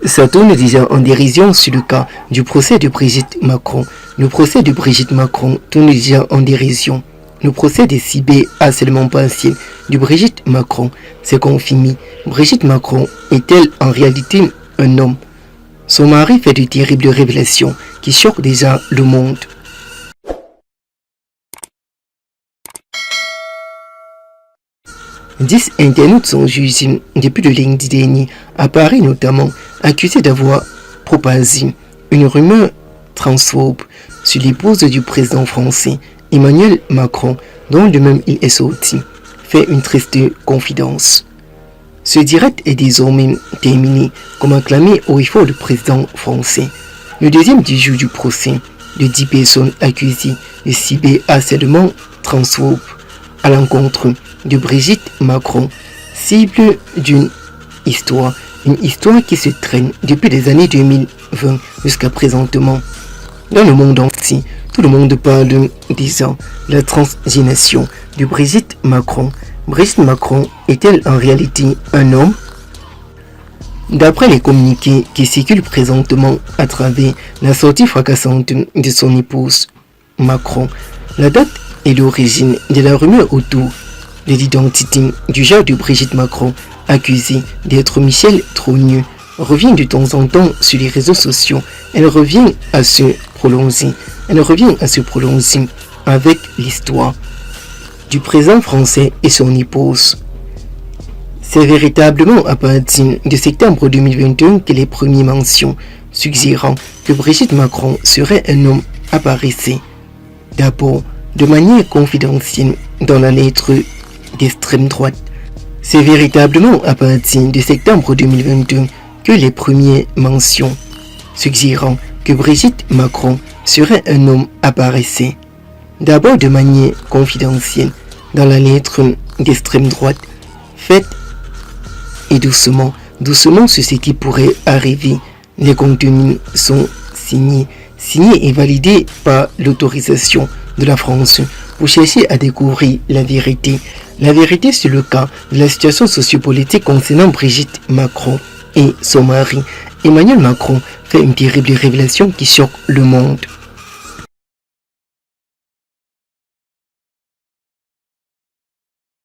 Ça tourne déjà en dérision sur le cas du procès de Brigitte Macron. Le procès de Brigitte Macron tourne déjà en dérision. Le procès des cyberharcèlements partiels de Brigitte Macron s'est confirmé. Brigitte Macron est-elle en réalité un homme? Son mari fait de terribles révélations qui choquent déjà le monde. 10 internautes sont jugés depuis le lundi dernier à Paris notamment, accusés d'avoir propagé une rumeur transphobe sur l'épouse du président français Emmanuel Macron, dont lui-même il est sorti, fait une triste confidence. Ce direct est désormais terminé, comme acclamé au effort le président français. Le deuxième du jour du procès de 10 personnes accusées de cyberharcèlement transphobe à l'encontre de Brigitte Macron, cible d'une histoire, une histoire qui se traîne depuis les années 2020 jusqu'à présentement. Dans le monde entier, tout le monde parle déjà de la transgénation de Brigitte Macron. Brigitte Macron est-elle en réalité un homme? D'après les communiqués qui circulent présentement à travers la sortie fracassante de son épouse Macron, la date et l'origine de la rumeur autour de l'identité du genre de Brigitte Macron, accusée d'être Michel Trogneux, revient de temps en temps sur les réseaux sociaux. Elle revient à se prolonger avec l'histoire du président français et son épouse. C'est véritablement à partir de septembre 2021 que les premières mentions suggérant que Brigitte Macron serait un homme apparaissaient. D'abord, de manière confidentielle dans la lettre d'extrême droite. C'est véritablement à partir de septembre 2022 que les premières mentions suggérant que Brigitte Macron serait un homme apparaissaient. D'abord de manière confidentielle dans la lettre d'extrême droite, faite et doucement sur ce qui pourrait arriver. Les contenus sont signés et validés par l'autorisation de la France pour chercher à découvrir la vérité sur le cas de la situation sociopolitique concernant Brigitte Macron et son mari. Emmanuel Macron fait une terrible révélation qui choque le monde.